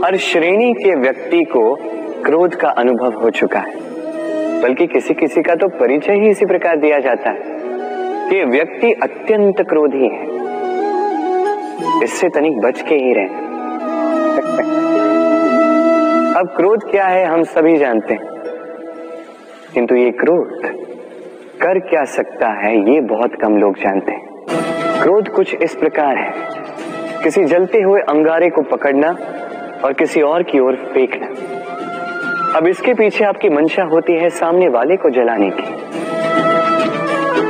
हर श्रेणी के व्यक्ति को क्रोध का अनुभव हो चुका है, बल्कि किसी किसी का तो परिचय ही इसी प्रकार दिया जाता है कि व्यक्ति अत्यंत क्रोधी है, इससे तनिक बच के ही रहे। अब क्रोध क्या है हम सभी जानते हैं, किंतु ये क्रोध कर क्या सकता है ये बहुत कम लोग जानते हैं। क्रोध कुछ इस प्रकार है, किसी जलते हुए अंगारे को पकड़ना और किसी और की ओर फेंकना। अब इसके पीछे आपकी मंशा होती है सामने वाले को जलाने की,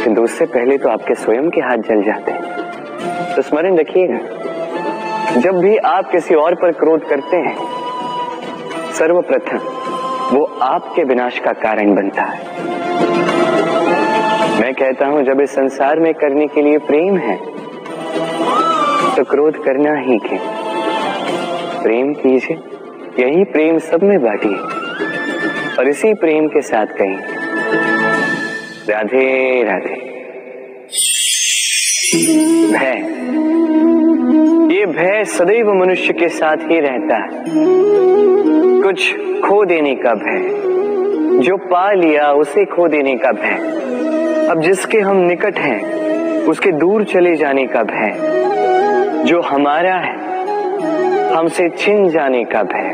किंतु उससे पहले तो आपके स्वयं के हाथ जल जाते हैं। तो स्मरण रखिएगा, जब भी आप किसी और पर क्रोध करते हैं, सर्वप्रथम वो आपके विनाश का कारण बनता है। मैं कहता हूं जब इस संसार में करने के लिए प्रेम है तो क्रोध करना ही क्यों, प्रेम कीजिए, यही प्रेम सब में बांटिए और इसी प्रेम के साथ कहें राधे राधे। भय, ये भय सदैव मनुष्य के साथ ही रहता है। कुछ खो देने का भय, जो पा लिया उसे खो देने का भय। अब जिसके हम निकट हैं उसके दूर चले जाने का भय, जो हमारा है हमसे छिन जाने का भय।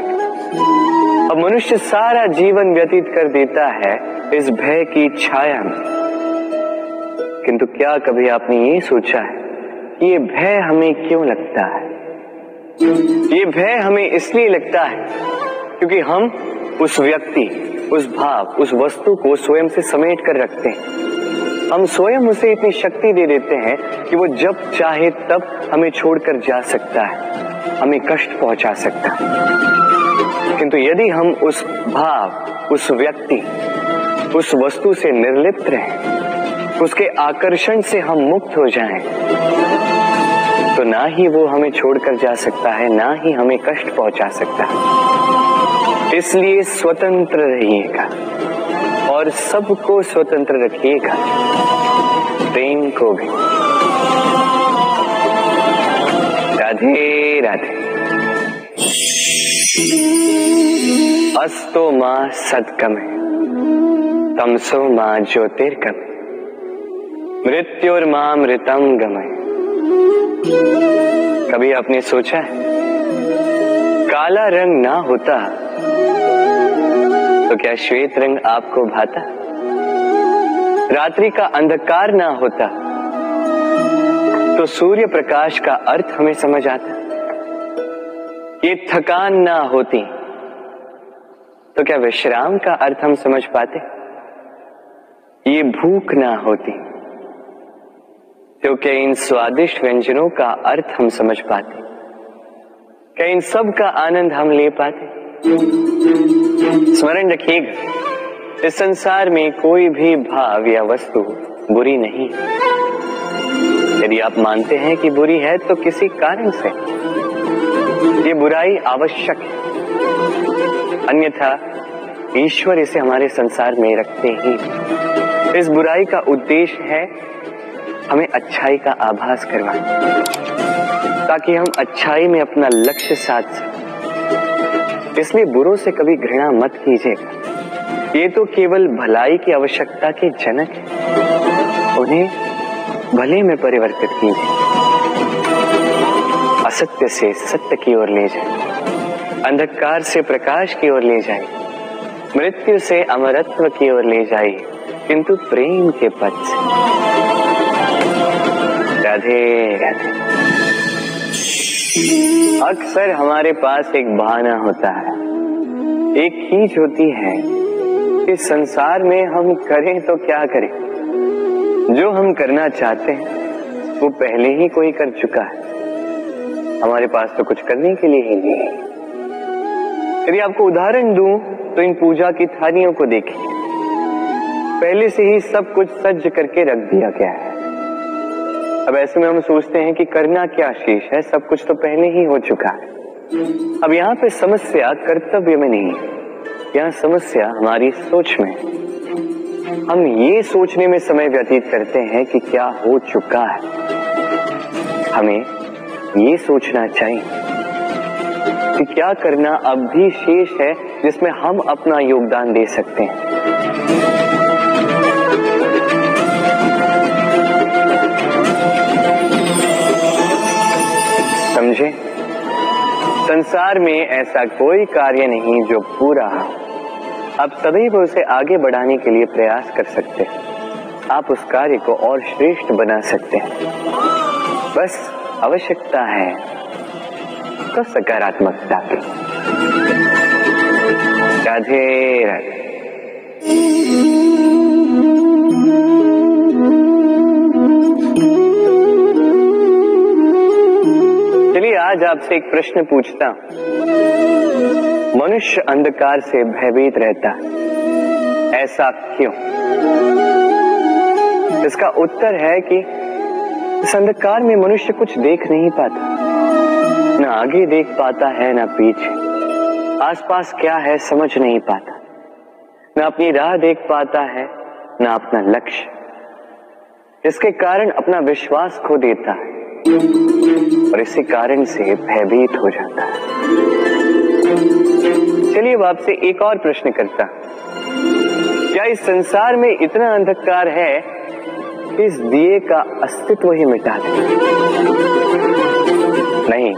अब मनुष्य सारा जीवन व्यतीत कर देता है इस भय की छाया में, किंतु क्या कभी आपने ये सोचा है कि ये भय हमें क्यों लगता है? ये भय हमें इसलिए लगता है क्योंकि हम उस व्यक्ति, उस भाव, उस वस्तु को स्वयं से समेट कर रखते हैं। हम स्वयं उसे इतनी शक्ति दे देते हैं कि वो जब चाहे तब हमें छोड़कर जा सकता है, हमें कष्ट पहुंचा सकता है। किंतु यदि हम उस भाव, उस व्यक्ति, उस वस्तु से निर्लिप्त रहें, उसके आकर्षण से हम मुक्त हो जाएं, तो ना ही वो हमें छोड़कर जा सकता है, ना ही हमें कष्ट पहुंचा सकता है। इसलिए स्वतंत्र रहिएगा और सबको स्वतंत्र रखिएगा, प्रेम को भी। राधे राधे। अस्तो मां सद्गमे तमसो मां ज्योतिर्गमे मृत्युर्मामृतम गमय। कभी आपने सोचा है काला रंग ना होता तो क्या श्वेत रंग आपको भाता? रात्रि का अंधकार ना होता तो सूर्य प्रकाश का अर्थ हमें समझ आता? ये थकान ना होती तो क्या विश्राम का अर्थ हम समझ पाते? ये भूख ना होती तो क्या इन स्वादिष्ट व्यंजनों का अर्थ हम समझ पाते? क्या इन सब का आनंद हम ले पाते? स्मरण रखिएगा, इस संसार में कोई भी भाव या वस्तु बुरी नहीं। यदि आप मानते हैं कि बुरी है तो किसी कारण से ये बुराई आवश्यक है, अन्यथा ईश्वर इसे हमारे संसार में रखते ही। इस बुराई का उद्देश्य है हमें अच्छाई का आभास करवाना, ताकि हम अच्छाई में अपना लक्ष्य साध सकें। इसलिए बुरों से कभी घृणा मत कीजिएगा, ये तो केवल भलाई की आवश्यकता के जनक है, उन्हें भले में परिवर्तित कीजिए। असत्य से सत्य की ओर ले जाए, अंधकार से प्रकाश की ओर ले जाए, मृत्यु से अमरत्व की ओर ले जाए, किंतु प्रेम के पथ से। राधे राधे। अक्सर हमारे पास एक बहाना होता है, एक खींच होती है कि संसार में हम करें तो क्या करें, जो हम करना चाहते हैं वो पहले ही कोई कर चुका है, हमारे पास तो कुछ करने के लिए ही नहीं है। यदि आपको उदाहरण दूं तो इन पूजा की थालियों को देखिए, पहले से ही सब कुछ सज्ज करके रख दिया गया है। अब ऐसे में हम सोचते हैं कि करना क्या शेष है, सब कुछ तो पहले ही हो चुका है। अब यहाँ पे समस्या कर्तव्य में नहीं है, यहाँ समस्या हमारी सोच में। हम ये सोचने में समय व्यतीत करते हैं कि क्या हो चुका है। हमें ये सोचना चाहिए कि क्या करना अब भी शेष है जिसमें हम अपना योगदान दे सकते हैं। समझे? संसार में ऐसा कोई कार्य नहीं जो पूरा हो। आप सदैव उसे आगे बढ़ाने के लिए प्रयास कर सकते हैं। आप उस कार्य को और श्रेष्ठ बना सकते हैं। बस आवश्यकता है तो सकारात्मकता की। राधे राधे। चलिए आज आपसे एक प्रश्न पूछता हूं। मनुष्य अंधकार से भयभीत रहता है, ऐसा क्यों? इसका उत्तर है कि इस अंधकार में मनुष्य कुछ देख नहीं पाता, न आगे देख पाता है न पीछे, आसपास क्या है समझ नहीं पाता, न अपनी राह देख पाता है न अपना लक्ष्य, इसके कारण अपना विश्वास खो देता है और इसी कारण से भयभीत हो जाता है। चलिए अब आपसे एक और प्रश्न करता, क्या इस संसार में इतना अंधकार है कि इस दिए का अस्तित्व ही मिटा दे? नहीं,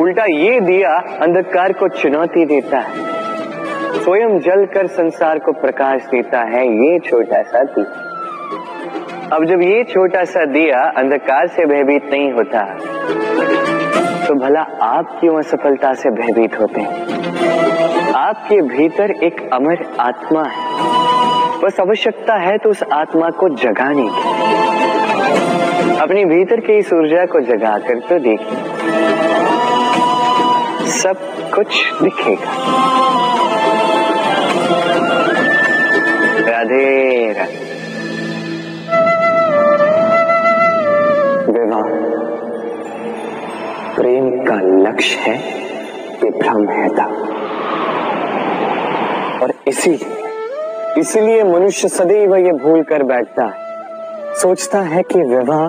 उल्टा ये दिया अंधकार को चुनौती देता है, स्वयं जलकर संसार को प्रकाश देता है। ये छोटा सा दिया, अब जब ये छोटा सा दिया अंधकार से भयभीत नहीं होता तो भला आप क्यों असफलता से भयभीत होते हैं? आपके भीतर एक अमर आत्मा है, बस आवश्यकता है तो उस आत्मा को जगाने की। अपने भीतर की इस ऊर्जा को जगाकर तो देखिए, सब कुछ दिखेगा। राधे राधे। विवाह प्रेम का लक्ष्य है, ये भ्रम है था। और इसीलिए मनुष्य सदैव ये भूल कर बैठता है, सोचता है कि विवाह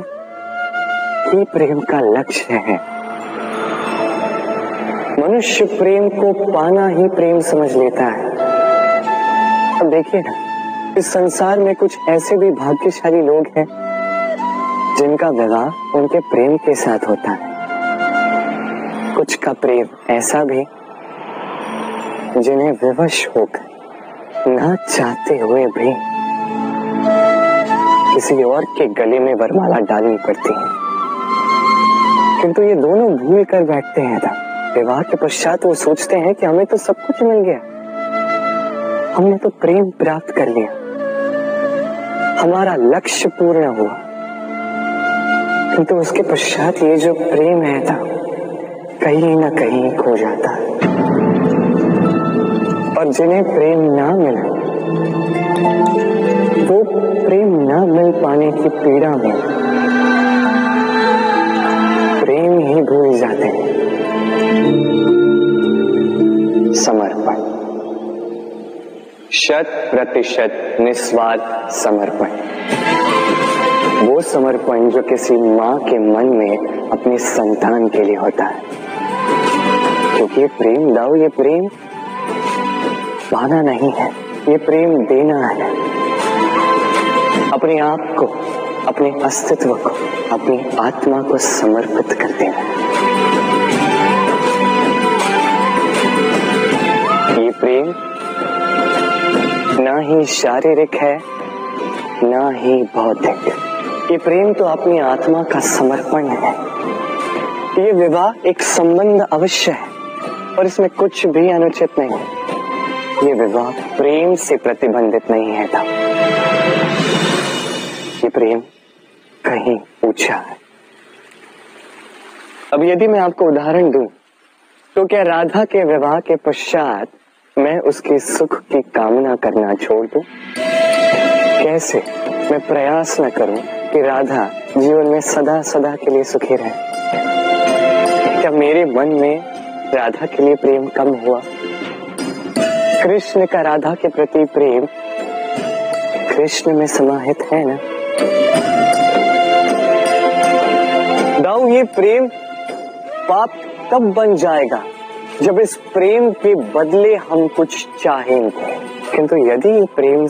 ही प्रेम का लक्ष्य है। मनुष्य प्रेम को पाना ही प्रेम समझ लेता है। अब देखिए ना, इस संसार में कुछ ऐसे भी भाग्यशाली लोग हैं जिनका विवाह उनके प्रेम के साथ होता है। कुछ का प्रेम ऐसा भी जिन्हें विवश होकर ना चाहते हुए भी किसी और के गले में वरमाला डालनी पड़ती है। किंतु ये दोनों भूल कर बैठते हैं था। विवाह के पश्चात वो सोचते हैं कि हमें तो सब कुछ मिल गया, हमने तो प्रेम प्राप्त कर लिया, हमारा लक्ष्य पूर्ण हुआ। किंतु उसके पश्चात ये जो प्रेम है था कहीं ना कहीं खो जाता है। और जिन्हें प्रेम ना मिला वो प्रेम ना मिल पाने की पीड़ा में प्रेम ही भूल जाते हैं। समर्पण, 100% निस्वार्थ समर्पण, वो समर्पण जो किसी माँ के मन में अपने संतान के लिए होता है। क्योंकि ये प्रेम दाऊ, ये प्रेम पाना नहीं है, ये प्रेम देना है। अपने आप को, अपने अस्तित्व को, अपनी आत्मा को समर्पित कर देना। ये प्रेम ना ही शारीरिक है ना ही भौतिक, ये प्रेम तो अपनी आत्मा का समर्पण है। ये विवाह एक संबंध अवश्य है और इसमें कुछ भी अनुचित नहीं है। ये विवाह प्रेम से प्रतिबंधित नहीं है था। ये प्रेम कहीं ऊंचा है। अब यदि मैं आपको उदाहरण दूं तो क्या राधा के विवाह के पश्चात मैं उसके सुख की कामना करना छोड़ दूं? कैसे मैं प्रयास न करूं कि राधा जीवन में सदा सदा के लिए सुखी रहे? क्या मेरे मन में राधा के लिए प्रेम कम हुआ? कृष्ण का राधा के प्रति प्रेम कृष्ण में समाहित है ना? दाऊ, ये प्रेम पाप कब बन जाएगा जब इस प्रेम के बदले हम कुछ चाहेंगे, किंतु यदि प्रेम